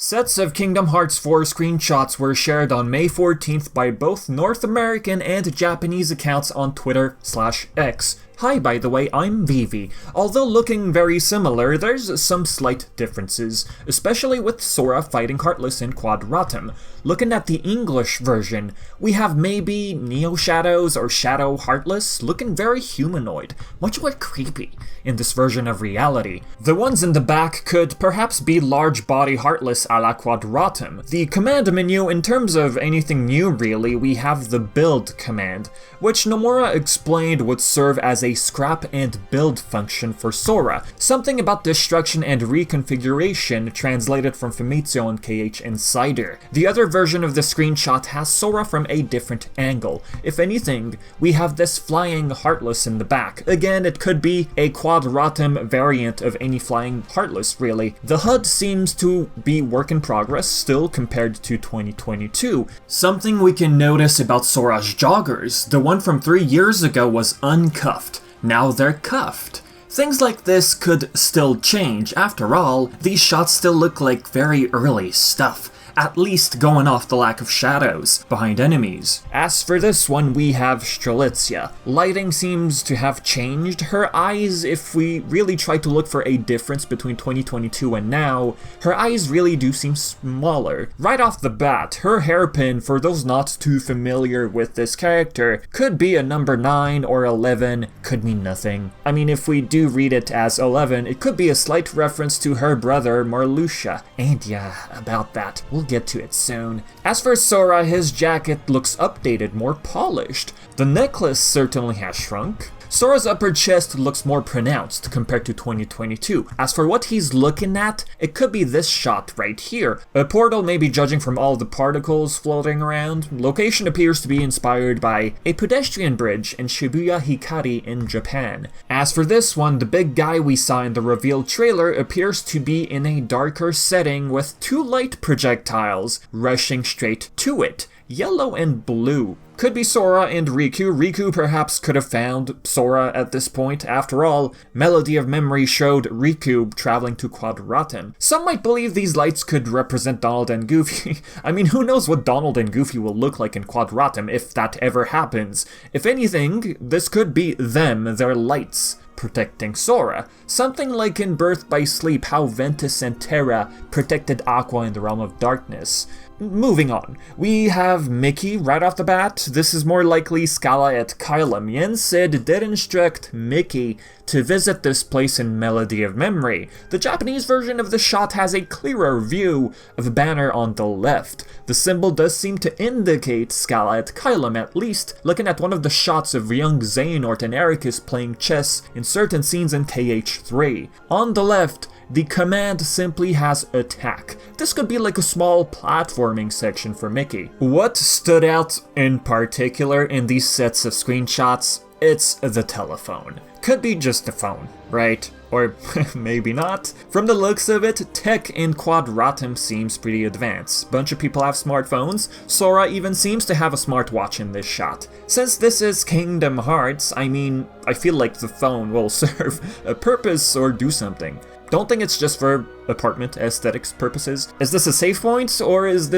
Sets of Kingdom Hearts 4 screenshots were shared on May 14th by both North American and Japanese accounts on Twitter/X. Hi, by the way, I'm Vivi. Although looking very similar, there's some slight differences, especially with Sora fighting Heartless in Quadratum. Looking at the English version, we have maybe Neo Shadows or Shadow Heartless looking very humanoid, much more creepy in this version of reality. The ones in the back could perhaps be large body Heartless a la Quadratum. The command menu, in terms of anything new really, we have the build command, which Nomura explained would serve as a scrap and build function for Sora, something about destruction and reconfiguration translated from Famitsu and KH Insider. The other version of the screenshot has Sora from a different angle. If anything, we have this flying Heartless in the back. Again, it could be a Quadratum variant of any flying Heartless, really. The HUD seems to be work in progress still compared to 2022. Something we can notice about Sora's joggers, the one from 3 years ago was uncuffed. Now they're cuffed. Things like this could still change. After all, these shots still look like very early stuff, at least going off the lack of shadows behind enemies. As for this one, we have Strelitzia. Lighting seems to have changed her eyes. If we really try to look for a difference between 2022 and now, her eyes really do seem smaller. Right off the bat, her hairpin, for those not too familiar with this character, could be a number 9 or 11, could mean nothing. I mean, if we do read it as 11, it could be a slight reference to her brother Marluxia. And yeah, about that, we'll get to it soon. As for Sora, his jacket looks updated, more polished. The necklace certainly has shrunk. Sora's upper chest looks more pronounced compared to 2022. As for what he's looking at, it could be this shot right here. A portal, maybe judging from all the particles floating around. Location appears to be inspired by a pedestrian bridge in Shibuya Hikari in Japan. As for this one, the big guy we saw in the reveal trailer appears to be in a darker setting with 2 light projectiles rushing straight to it. Yellow and blue. Could be Sora and Riku. Riku perhaps could have found Sora at this point. After all, Melody of Memory showed Riku traveling to Quadratum. Some might believe these lights could represent Donald and Goofy. I mean, who knows what Donald and Goofy will look like in Quadratum if that ever happens. If anything, this could be them, their lights, protecting Sora. Something like in Birth by Sleep, how Ventus and Terra protected Aqua in the Realm of Darkness. Moving on, we have Mickey right off the bat. This is more likely Scala at Kylum. Yen Sid did instruct Mickey to visit this place in Melody of Memory. The Japanese version of the shot has a clearer view of a banner on the left. The symbol does seem to indicate Scala at Kylum, at least looking at one of the shots of young Xehanort and Ericus playing chess in certain scenes in KH3. On the left, the command simply has attack. This could be like a small platforming section for Mickey. What stood out in particular in these sets of screenshots? It's the telephone. Could be just a phone, right? Or maybe not. From the looks of it, tech in Quadratum seems pretty advanced. Bunch of people have smartphones. Sora even seems to have a smartwatch in this shot. Since this is Kingdom Hearts, I mean, I feel like the phone will serve a purpose or do something. Don't think it's just for apartment aesthetics purposes. Is this a save point, or is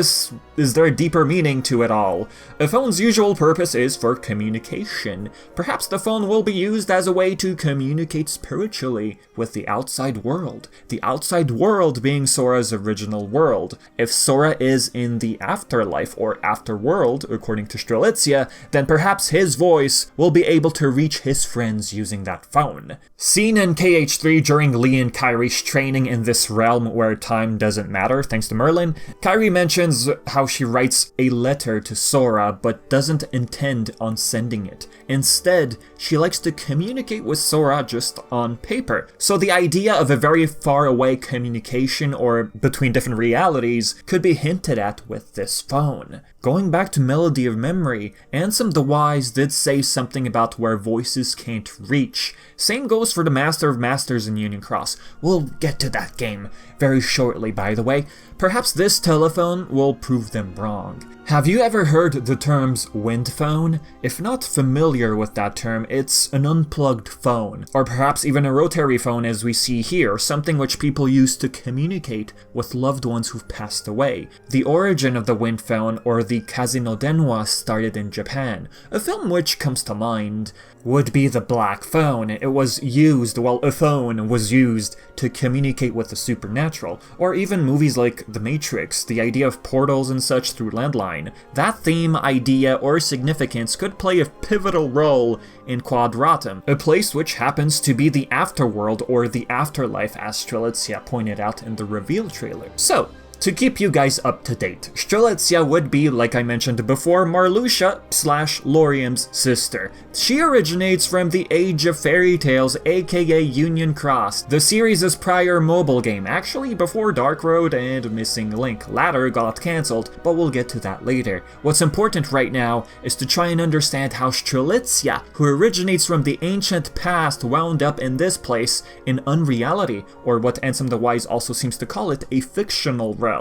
there a deeper meaning to it all? A phone's usual purpose is for communication. Perhaps the phone will be used as a way to communicate spiritually with the outside world. The outside world being Sora's original world. If Sora is in the afterlife or afterworld, according to Strelitzia, then perhaps his voice will be able to reach his friends using that phone. Seen in KH3 during Lee and Kairi's training in this realm where time doesn't matter, thanks to Merlin, Kairi mentions how she writes a letter to Sora but doesn't intend on sending it. Instead, she likes to communicate with Sora just on paper. So the idea of a very far away communication or between different realities could be hinted at with this phone. Going back to Melody of Memory, Ansem the Wise did say something about where voices can't reach. Same goes for the Master of Masters in Union Cross. We'll get to that game very shortly, by the way. Perhaps this telephone will prove them wrong. Have you ever heard the terms wind phone? If not familiar with that term, it's an unplugged phone, or perhaps even a rotary phone as we see here, something which people use to communicate with loved ones who've passed away. The origin of the wind phone, or the Kazino Denwa, started in Japan. A film which comes to mind would be the Black Phone. It was used, well, a phone was used to communicate with the supernatural, or even movies like The Matrix, the idea of portals and such through landline. That theme, idea, or significance could play a pivotal role in Quadratum, a place which happens to be the afterworld or the afterlife, as Strelitzia pointed out in the reveal trailer. So, to keep you guys up to date, Strelitzia would be, like I mentioned before, Marluxia/Laurium's sister. She originates from the Age of Fairy Tales, aka Union Cross, the series' prior mobile game, actually before Dark Road and Missing Link. Latter got cancelled, but we'll get to that later. What's important right now is to try and understand how Strelitzia, who originates from the ancient past, wound up in this place in unreality, or what Ansem the Wise also seems to call it, a fictional realm.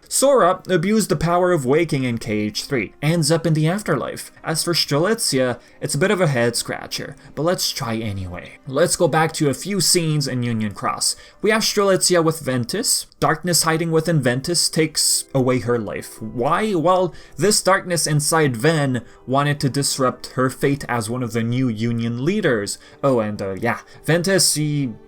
Sora abused the power of waking in KH3, ends up in the afterlife. As for Strelitzia, it's a bit of a head scratcher, but let's try anyway. Let's go back to a few scenes in Union Cross. We have Strelitzia with Ventus. Darkness hiding within Ventus takes away her life. Why? Well, this darkness inside Ven wanted to disrupt her fate as one of the new Union leaders. Oh, and yeah, Ventus,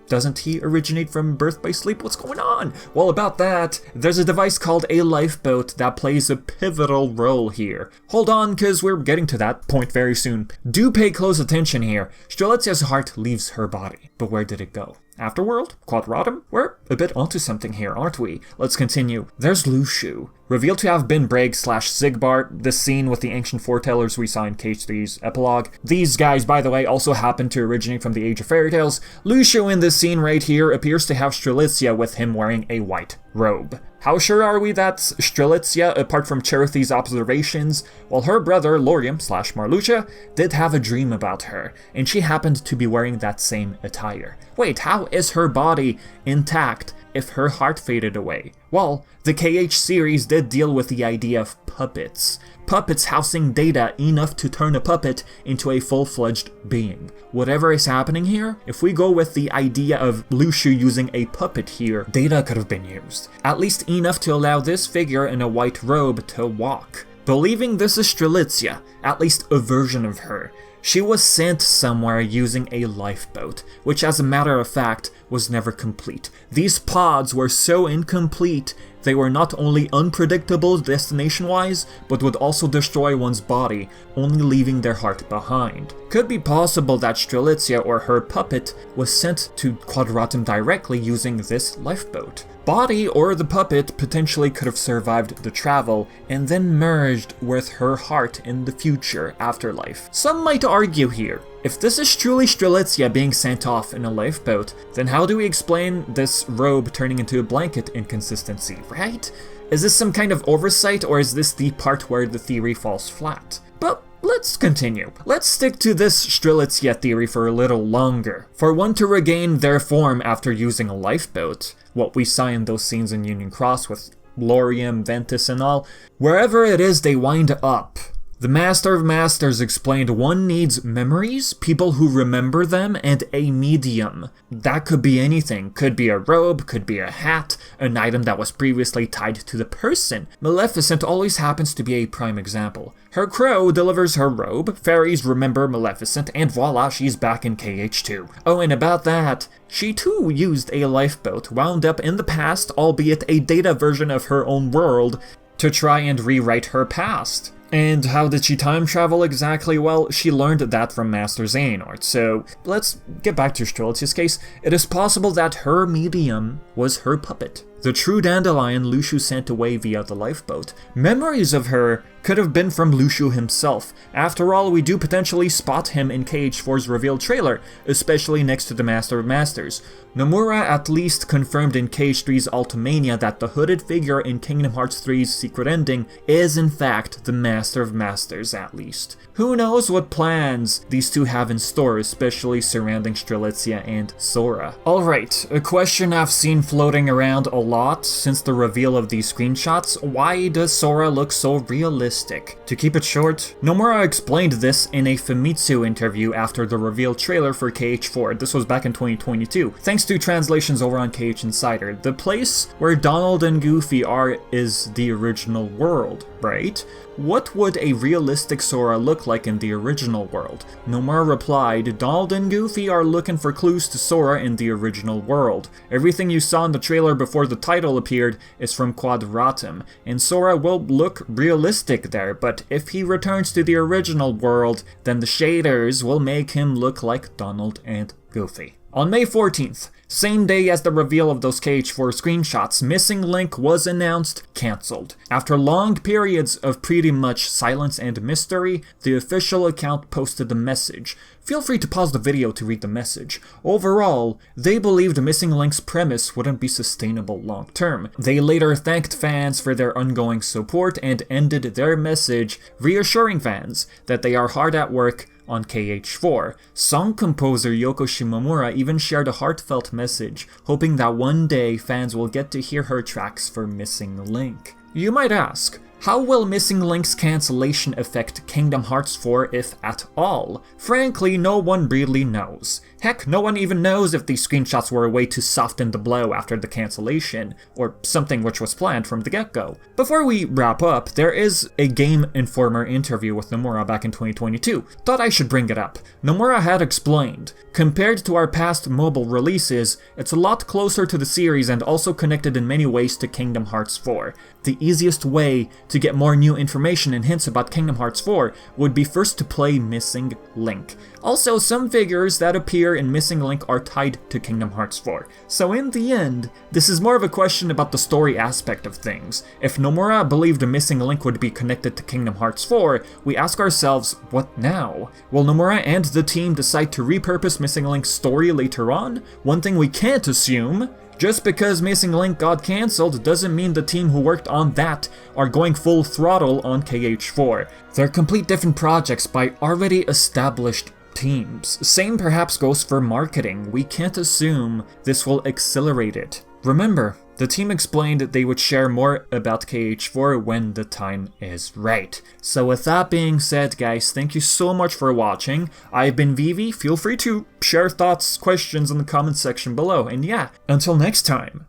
doesn't he originate from birth by sleep? What's going on? Well, about that, there's a device called a lifeboat that plays a pivotal role here. Hold on, cause we're getting to that point very soon. Do pay close attention here. Strelitzia's heart leaves her body, but where did it go? Afterworld? Quadratum? We're a bit onto something here, aren't we? Let's continue. There's Lushu. Revealed to have been Breg/Sigbart, the scene with the ancient foretellers we saw in KH3's epilogue. These guys, by the way, also happen to originate from the Age of Fairy Tales. Lushu in this scene right here appears to have Strelitzia with him wearing a white robe. How sure are we that's Strelitzia, apart from Cherethi's observations? Well, her brother, Laurium/Marluxia, did have a dream about her, and she happened to be wearing that same attire. Wait, how is her body intact if her heart faded away? Well, the KH series did deal with the idea of puppets. Puppets housing data enough to turn a puppet into a full-fledged being. Whatever is happening here, if we go with the idea of Lushu using a puppet here, data could have been used. At least enough to allow this figure in a white robe to walk. Believing this is Strelitzia, at least a version of her, she was sent somewhere using a lifeboat, which as a matter of fact was never complete. These pods were so incomplete, they were not only unpredictable destination-wise, but would also destroy one's body, only leaving their heart behind. Could be possible that Strelitzia or her puppet was sent to Quadratum directly using this lifeboat. Body or the puppet potentially could have survived the travel and then merged with her heart in the future afterlife. Some might argue here, if this is truly Strelitzia being sent off in a lifeboat, then how do we explain this robe turning into a blanket inconsistency, right? Is this some kind of oversight, or is this the part where the theory falls flat? But let's continue. Let's stick to this Strelitzia theory for a little longer. For one to regain their form after using a lifeboat, what we saw in those scenes in Union Cross with Laurium, Ventus and all, wherever it is they wind up, the Master of Masters explained one needs memories, people who remember them, and a medium. That could be anything. Could be a robe, could be a hat, an item that was previously tied to the person. Maleficent always happens to be a prime example. Her crow delivers her robe, fairies remember Maleficent, and voila, she's back in KH2. Oh, and about that, she too used a lifeboat, wound up in the past, albeit a data version of her own world, to try and rewrite her past. And how did she time travel exactly? Well, she learned that from Master Xehanort. So let's get back to Strelitzia's case. It is possible that her medium was her puppet, the true dandelion Lushu sent away via the lifeboat. Memories of her could have been from Lushu himself. After all, we do potentially spot him in KH4's reveal trailer, especially next to the Master of Masters. Nomura at least confirmed in KH3's Ultimania that the hooded figure in Kingdom Hearts 3's secret ending is in fact the Master of Masters at least. Who knows what plans these two have in store, especially surrounding Strelitzia and Sora. Alright, a question I've seen floating around a lot since the reveal of these screenshots: why does Sora look so realistic? realistic. To keep it short, Nomura explained this in a Famitsu interview after the reveal trailer for KH4. This was back in 2022, thanks to translations over on KH Insider. The place where Donald and Goofy are is the original world, right? What would a realistic Sora look like in the original world? Nomura replied, Donald and Goofy are looking for clues to Sora in the original world. Everything you saw in the trailer before the title appeared is from Quadratum, and Sora will look realistic there, but if he returns to the original world, then the shaders will make him look like Donald and Goofy. On May 14th, same day as the reveal of those KH4 screenshots, Missing Link was announced cancelled. After long periods of pretty much silence and mystery, the official account posted the message. Feel free to pause the video to read the message. Overall, they believed Missing Link's premise wouldn't be sustainable long term. They later thanked fans for their ongoing support and ended their message reassuring fans that they are hard at work on KH4. Song composer Yoko Shimomura even shared a heartfelt message, hoping that one day fans will get to hear her tracks for Missing Link. You might ask, how will Missing Link's cancellation affect Kingdom Hearts 4 if at all? Frankly, no one really knows. Heck, no one even knows if these screenshots were a way to soften the blow after the cancellation, or something which was planned from the get-go. Before we wrap up, there is a Game Informer interview with Nomura back in 2022. Thought I should bring it up. Nomura had explained, compared to our past mobile releases, it's a lot closer to the series and also connected in many ways to Kingdom Hearts 4. The easiest way to get more new information and hints about Kingdom Hearts 4 would be first to play Missing Link. Also, some figures that appear in Missing Link are tied to Kingdom Hearts 4. So in the end, this is more of a question about the story aspect of things. If Nomura believed Missing Link would be connected to Kingdom Hearts 4, we ask ourselves, what now? Will Nomura and the team decide to repurpose Missing Link's story later on? One thing we can't assume, just because Missing Link got cancelled doesn't mean the team who worked on that are going full throttle on KH4. They're complete different projects by already established teams. Same perhaps goes for marketing. We can't assume this will accelerate it. Remember, the team explained that they would share more about KH4 when the time is right. So with that being said, guys, thank you so much for watching. I've been Vivi. Feel free to share thoughts, questions in the comment section below. And yeah, until next time.